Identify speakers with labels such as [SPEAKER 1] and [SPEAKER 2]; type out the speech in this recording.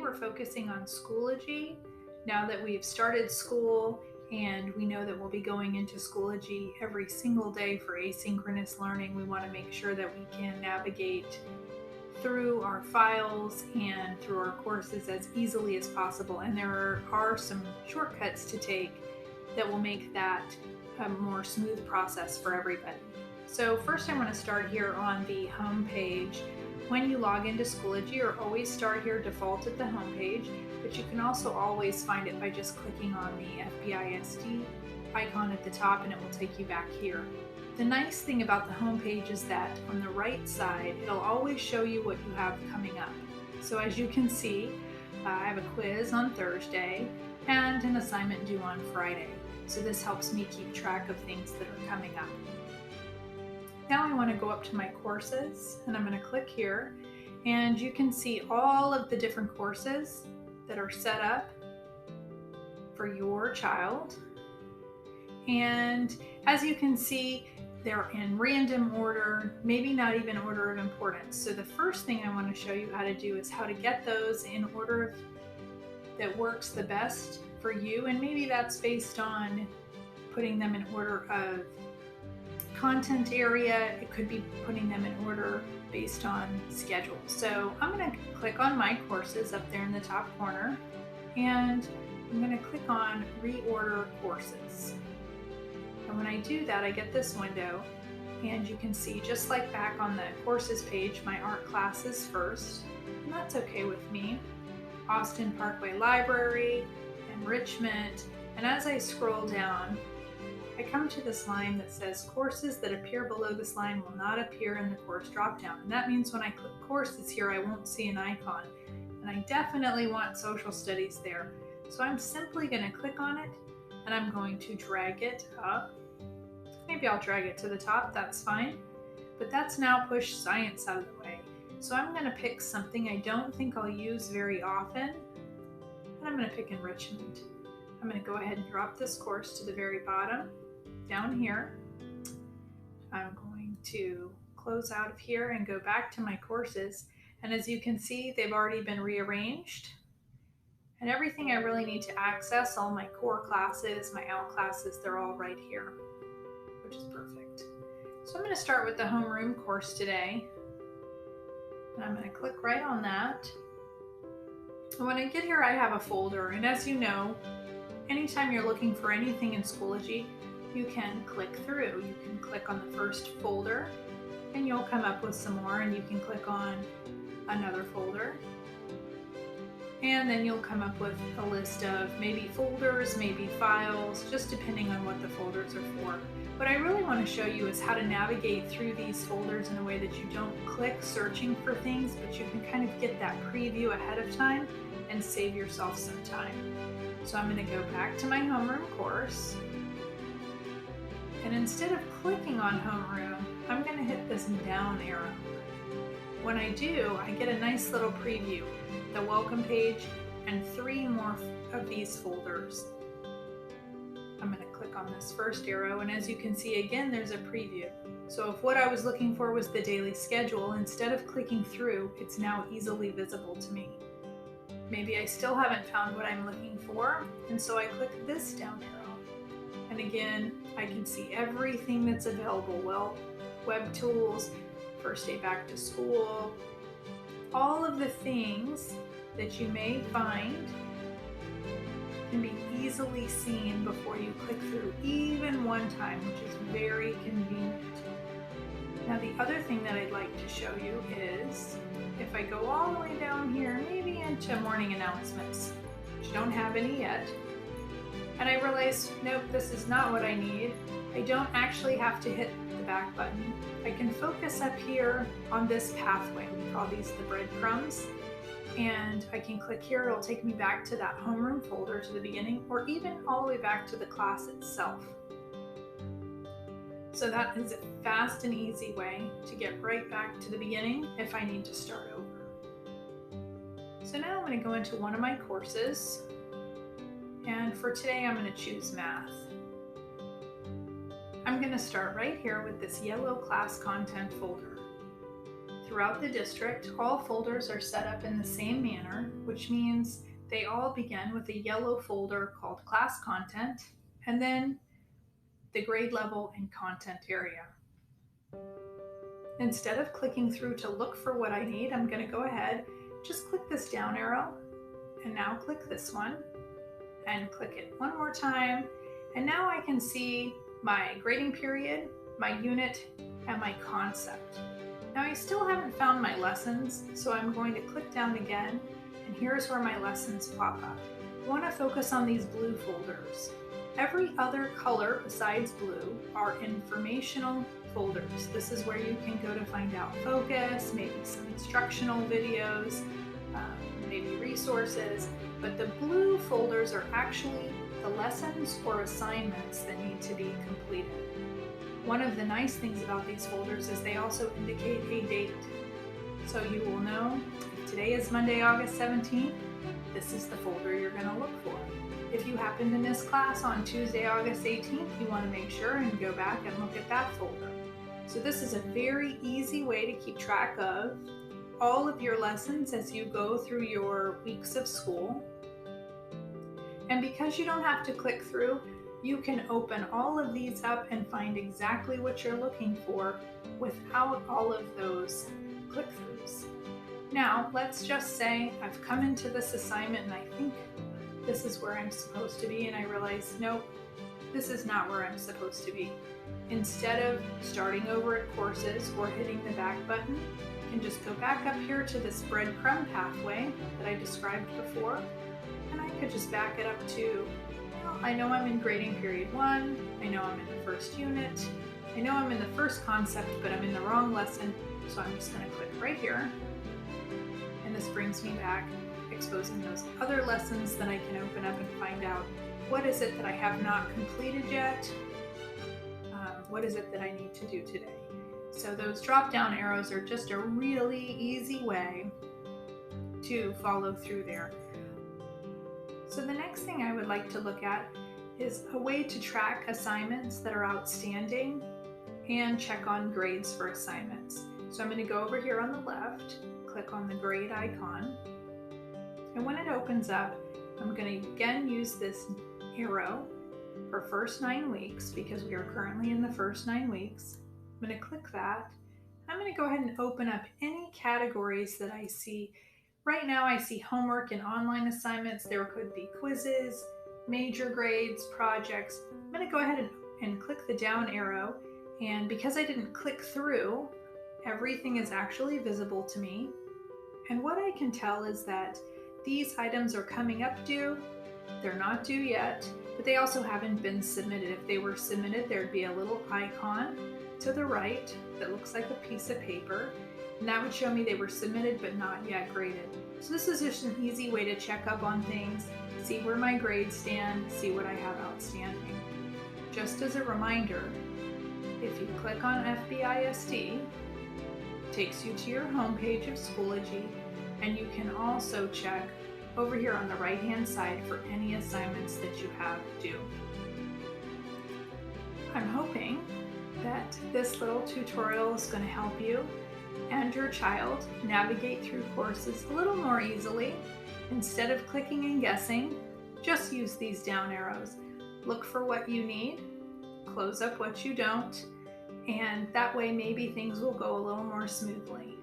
[SPEAKER 1] we're focusing on Schoology. Now that we've started school and we know that we'll be going into Schoology every single day for asynchronous learning, we want to make sure that we can navigate through our files and through our courses as easily as possible. And there are some shortcuts to take that will make that a more smooth process for everybody. So first I want to start here on the home page. When you log into Schoology, you always start here default at the home page, but you can also always find it by just clicking on the FBISD icon at the top and it will take you back here. The nice thing about the home page is that on the right side, it'll always show you what you have coming up. So as you can see, I have a quiz on Thursday and an assignment due on Friday. So this helps me keep track of things that are coming up. Now I want to go up to my courses and I'm going to click here and you can see all of the different courses that are set up for your child. And as you can see, they're in random order, maybe not even order of importance. So the first thing I want to show you how to do is how to get those in order that works the best for you. And maybe that's based on putting them in order of content area. It could be putting them in order based on schedule. So I'm going to click on my courses up there in the top corner and I'm going to click on reorder courses. And when I do that, I get this window and you can see just like back on the courses page, my art class is first, and that's okay with me. Austin Parkway Library, Enrichment, and as I scroll down, I come to this line that says courses that appear below this line will not appear in the course dropdown. And that means when I click courses here, I won't see an icon. And I definitely want social studies there. So I'm simply going to click on it and I'm going to drag it up. Maybe I'll drag it to the top, that's fine. But that's now pushed science out of the way. So I'm going to pick something I don't think I'll use very often. And I'm going to pick enrichment. I'm going to go ahead and drop this course to the very bottom, down here. I'm going to close out of here and go back to my courses. And as you can see, they've already been rearranged. And everything I really need to access, all my core classes, my out classes, they're all right here, which is perfect. So I'm going to start with the homeroom course today. And I'm going to click right on that. And when I get here, I have a folder. And as you know, anytime you're looking for anything in Schoology, you can click through. You can click on the first folder and you'll come up with some more, and you can click on another folder. And then you'll come up with a list of maybe folders, maybe files, just depending on what the folders are for. What I really want to show you is how to navigate through these folders in a way that you don't click searching for things, but you can kind of get that preview ahead of time and save yourself some time. So I'm going to go back to my homeroom course. And instead of clicking on homeroom, I'm going to hit this down arrow. When I do, I get a nice little preview, the welcome page, and 3 more of these folders. I'm going to click on this first arrow, and as you can see again, there's a preview. So if what I was looking for was the daily schedule, instead of clicking through, it's now easily visible to me. Maybe I still haven't found what I'm looking for, and so I click this down arrow. And again, I can see everything that's available. Well, web tools, first day back to school, all of the things that you may find can be easily seen before you click through even one time, which is very convenient. Now the other thing that I'd like to show you is if I go all the way down here, maybe into morning announcements, which don't have any yet, and I realize, nope, this is not what I need. I don't actually have to hit the back button. I can focus up here on this pathway. We call these the breadcrumbs. And I can click here, it'll take me back to that homeroom folder to the beginning, or even all the way back to the class itself. So that is a fast and easy way to get right back to the beginning if I need to start over. So now I'm going to go into one of my courses, and for today I'm going to choose math. I'm going to start right here with this yellow class content folder. Throughout the district, all folders are set up in the same manner, which means they all begin with a yellow folder called class content, and then the grade level and content area. Instead of clicking through to look for what I need, I'm going to go ahead, just click this down arrow, and now click this one, and click it one more time, and now I can see my grading period, my unit, and my concept. Now I still haven't found my lessons, so I'm going to click down again, and here's where my lessons pop up. I want to focus on these blue folders. Every other color besides blue are informational folders. This is where you can go to find out focus, maybe some instructional videos, maybe resources, but the blue folders are actually the lessons or assignments that need to be completed. One of the nice things about these folders is they also indicate a date. So you will know if today is Monday, August 17th, this is the folder you're going to look for. If you happen to miss class on Tuesday, August 18th, you want to make sure and go back and look at that folder. So this is a very easy way to keep track of all of your lessons as you go through your weeks of school. And because you don't have to click through, you can open all of these up and find exactly what you're looking for without all of those click-throughs. Now, let's just say I've come into this assignment and I think this is where I'm supposed to be, and I realize, nope, this is not where I'm supposed to be. Instead of starting over at courses or hitting the back button, you can just go back up here to this breadcrumb pathway that I described before, and I could just back it up to, I know I'm in grading period 1, I know I'm in the first unit, I know I'm in the first concept, but I'm in the wrong lesson, so I'm just going to click right here, and this brings me back, exposing those other lessons that I can open up and find out what is it that I have not completed yet, what is it that I need to do today. So those drop down arrows are just a really easy way to follow through there. So the next thing I would like to look at is a way to track assignments that are outstanding and check on grades for assignments. So I'm going to go over here on the left, click on the grade icon, and when it opens up, I'm going to again use this arrow for first 9 weeks because we are currently in the first 9 weeks. I'm going to click that. I'm going to go ahead and open up any categories that I see. Right now I see homework and online assignments. There could be quizzes, major grades, projects. I'm going to go ahead and click the down arrow, and because I didn't click through, everything is actually visible to me. And what I can tell is that these items are coming up due. They're not due yet, but they also haven't been submitted. If they were submitted, there'd be a little icon to the right that looks like a piece of paper, and that would show me they were submitted but not yet graded. So this is just an easy way to check up on things, see where my grades stand, see what I have outstanding. Just as a reminder, if you click on FBISD, it takes you to your homepage of Schoology, and you can also check over here on the right hand side for any assignments that you have due. I'm hoping that this little tutorial is going to help you and your child navigate through courses a little more easily. Instead of clicking and guessing, just use these down arrows. Look for what you need, close up what you don't, and that way maybe things will go a little more smoothly.